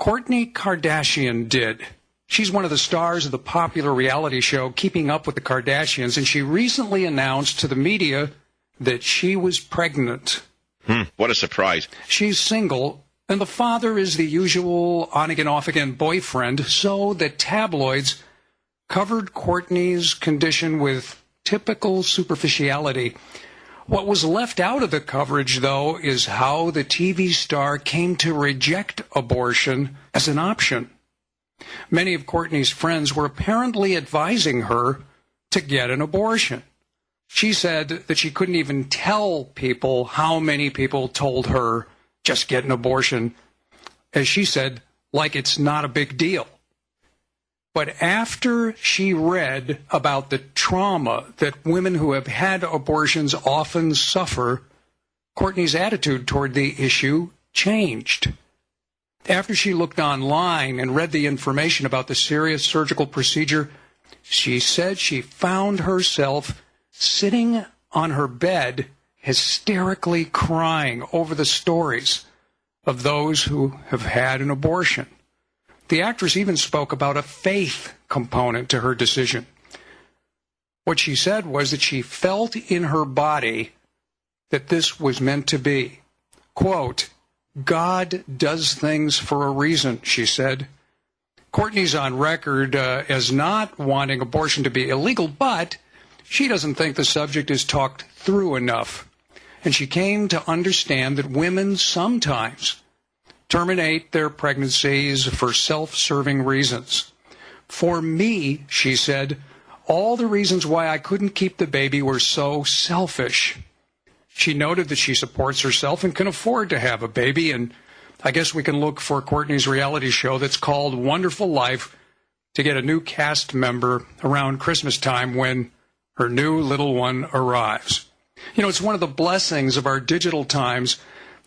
Kourtney Kardashian did. She's one of the stars of the popular reality show Keeping Up with the Kardashians, and she recently announced to the media that she was pregnant. What a surprise. She's single, and the father is the usual on-again, off-again boyfriend, so the tabloids covered Kourtney's condition with typical superficiality. What was left out of the coverage, though, is how the TV star came to reject abortion as an option. Many of Kourtney's friends were apparently advising her to get an abortion. She said that she couldn't even tell people how many people told her, just get an abortion, as she said, like it's not a big deal. But after she read about the trauma that women who have had abortions often suffer, Kourtney's attitude toward the issue changed. After she looked online and read the information about the serious surgical procedure, she said she found herself sitting on her bed, hysterically crying over the stories of those who have had an abortion. The actress even spoke about a faith component to her decision. What she said was that she felt in her body that this was meant to be. Quote, God does things for a reason, she said. Kourtney's on record as not wanting abortion to be illegal, but she doesn't think the subject is talked through enough. And she came to understand that women sometimes terminate their pregnancies for self-serving reasons. For me, she said, all the reasons why I couldn't keep the baby were so selfish. She noted that she supports herself and can afford to have a baby, and I guess we can look for Kourtney's reality show that's called Wonderful Life to get a new cast member around Christmas time when her new little one arrives. You know, it's one of the blessings of our digital times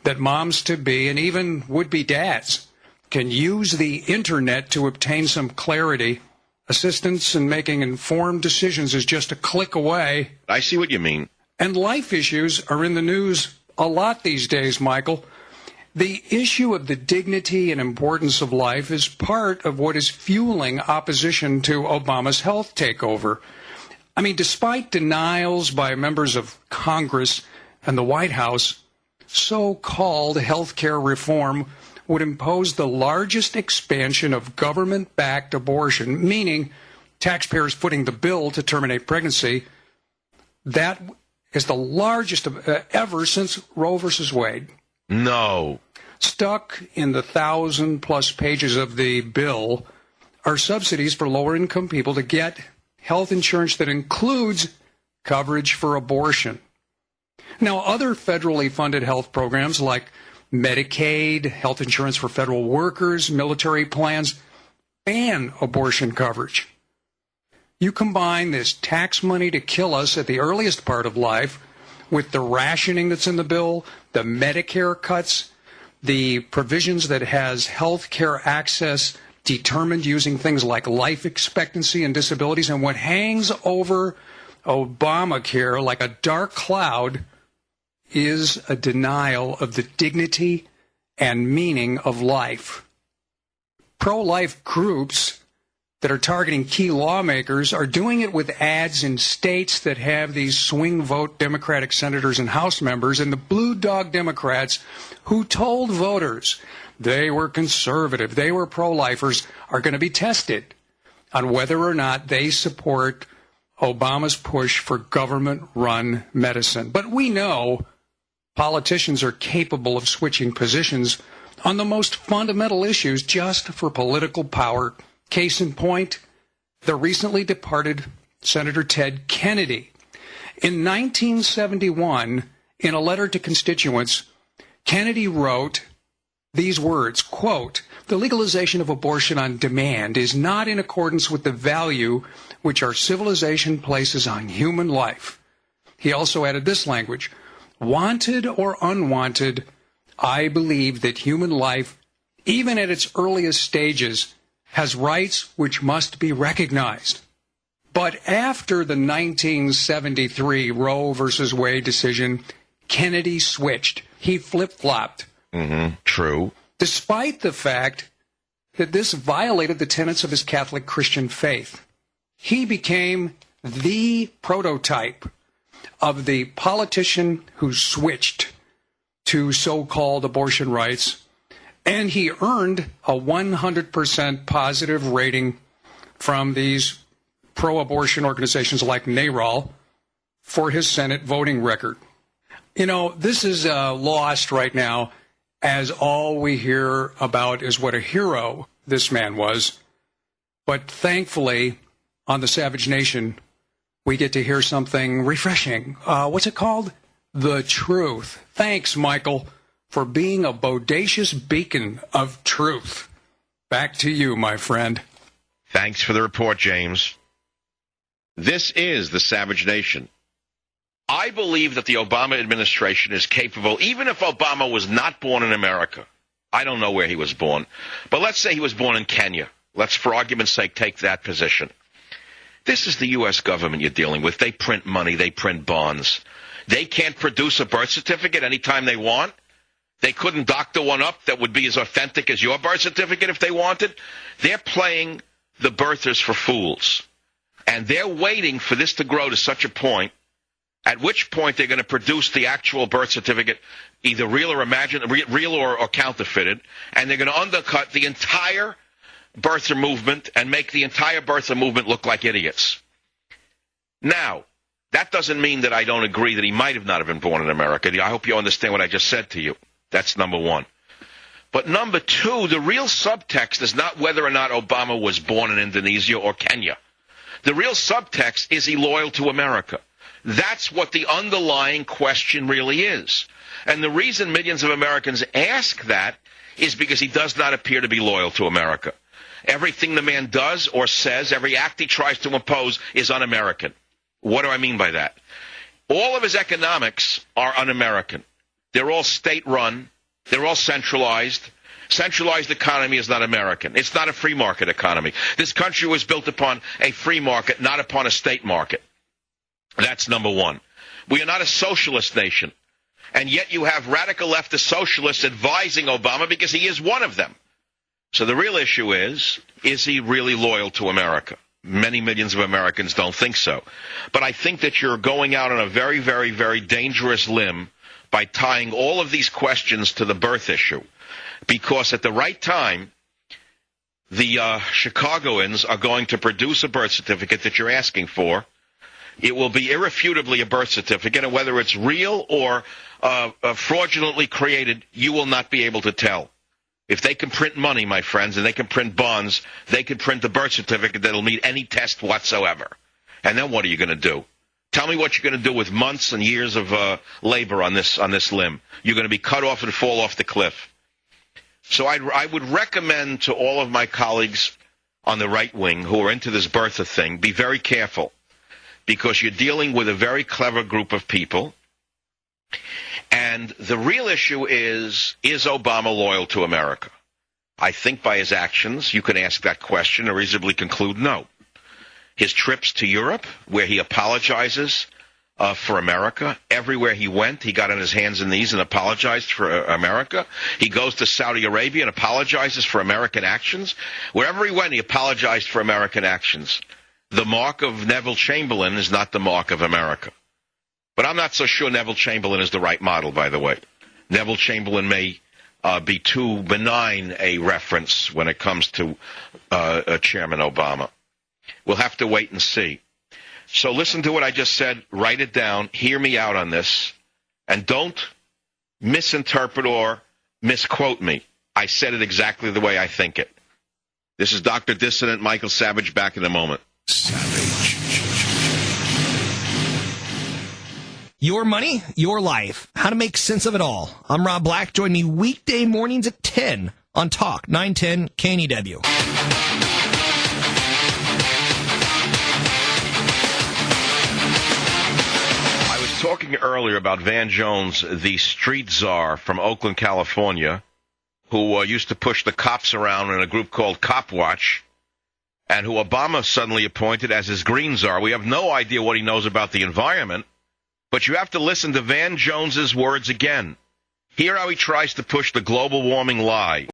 that moms-to-be and even would-be dads can use the internet to obtain some clarity. Assistance in making informed decisions is just a click away. I see what you mean. And life issues are in the news a lot these days, Michael. The issue of the dignity and importance of life is part of what is fueling opposition to Obama's health takeover. I mean, despite denials by members of Congress and the White House, so-called health care reform would impose the largest expansion of government-backed abortion, meaning taxpayers footing the bill to terminate pregnancy. That is the largest ever since Roe versus Wade. No. Stuck in the 1,000-plus pages of the bill are subsidies for lower-income people to get health insurance that includes coverage for abortion. Now, other federally funded health programs like Medicaid, health insurance for federal workers, military plans, ban abortion coverage. You combine this tax money to kill us at the earliest part of life with the rationing that's in the bill, the Medicare cuts, the provisions that has health care access determined using things like life expectancy and disabilities, and what hangs over Obamacare like a dark cloud is a denial of the dignity and meaning of life. Pro-life groups that are targeting key lawmakers are doing it with ads in states that have these swing vote Democratic senators and House members, and the blue dog Democrats who told voters they were conservative, they were pro-lifers, are going to be tested on whether or not they support Obama's push for government-run medicine. But we know politicians are capable of switching positions on the most fundamental issues just for political power. Case in point, the recently departed Senator Ted Kennedy. In 1971, in a letter to constituents, Kennedy wrote these words, quote, "The legalization of abortion on demand is not in accordance with the value which our civilization places on human life." He also added this language, "Wanted or unwanted, I believe that human life, even at its earliest stages, has rights which must be recognized." But after the 1973 Roe versus Wade decision, Kennedy switched. He flip-flopped. True. Despite the fact that this violated the tenets of his Catholic Christian faith. He became the prototype of the politician who switched to so-called abortion rights, and he earned a 100% positive rating from these pro-abortion organizations like NARAL for his Senate voting record. You know, this is lost right now, as all we hear about is what a hero this man was. But thankfully, on the Savage Nation, we get to hear something refreshing. What's it called? The truth. Thanks, Michael, for being a bodacious beacon of truth. Back to you, my friend. Thanks for the report, James. This is the Savage Nation. I believe that the Obama administration is capable, even if Obama was not born in America. I don't know where he was born, but let's say he was born in Kenya. Let's, for argument's sake, take that position. This is the U.S. government you're dealing with. They print money. They print bonds. They can't produce a birth certificate anytime they want. They couldn't doctor one up that would be as authentic as your birth certificate if they wanted. They're playing the birthers for fools. And they're waiting for this to grow to such a point, at which point they're going to produce the actual birth certificate, either real or counterfeited, and they're going to undercut the entire birther movement and make the entire birther movement look like idiots. Now, that doesn't mean that I don't agree that he might have not have been born in America. I hope you understand what I just said to you. That's number one. But number two, the real subtext is not whether or not Obama was born in Indonesia or Kenya. The real subtext is he loyal to America. That's what the underlying question really is. And the reason millions of Americans ask that is because he does not appear to be loyal to America. Everything the man does or says, every act he tries to impose is un-American. What do I mean by that? All of his economics are un-American. They're all state-run. They're all centralized. Centralized economy is not American. It's not a free market economy. This country was built upon a free market, not upon a state market. That's number one. We are not a socialist nation. And yet you have radical leftist socialists advising Obama because he is one of them. So the real issue is he really loyal to America? Many millions of Americans don't think so. But I think that you're going out on a very, very, very dangerous limb by tying all of these questions to the birth issue. Because at the right time, the Chicagoans are going to produce a birth certificate that you're asking for. It will be irrefutably a birth certificate, and whether it's real or fraudulently created, you will not be able to tell. If they can print money, my friends, and they can print bonds, they can print a birth certificate that'll meet any test whatsoever. And then what are you going to do? Tell me what you're going to do with months and years of labor on this limb. You're going to be cut off and fall off the cliff. So I would recommend to all of my colleagues on the right wing who are into this birther thing, be very careful, because you're dealing with a very clever group of people. And the real issue is Obama loyal to America? I think by his actions, you can ask that question and reasonably conclude no. His trips to Europe, where he apologizes for America, everywhere he went, he got on his hands and knees and apologized for America. He goes to Saudi Arabia and apologizes for American actions. Wherever he went, he apologized for American actions. The mark of Neville Chamberlain is not the mark of America. But I'm not so sure Neville Chamberlain is the right model, by the way. Neville Chamberlain may be too benign a reference when it comes to Chairman Obama. We'll have to wait and see. So listen to what I just said. Write it down. Hear me out on this. And don't misinterpret or misquote me. I said it exactly the way I think it. This is Dr. Dissident Michael Savage, back in a moment. Savage. Your money, your life. How to make sense of it all. I'm Rob Black. Join me weekday mornings at 10 on Talk 910 KNEW. I was talking earlier about Van Jones, the street czar from Oakland, California, who used to push the cops around in a group called Cop Watch, and who Obama suddenly appointed as his green czar. We have no idea what he knows about the environment. But you have to listen to Van Jones's words again. Hear how he tries to push the global warming lie.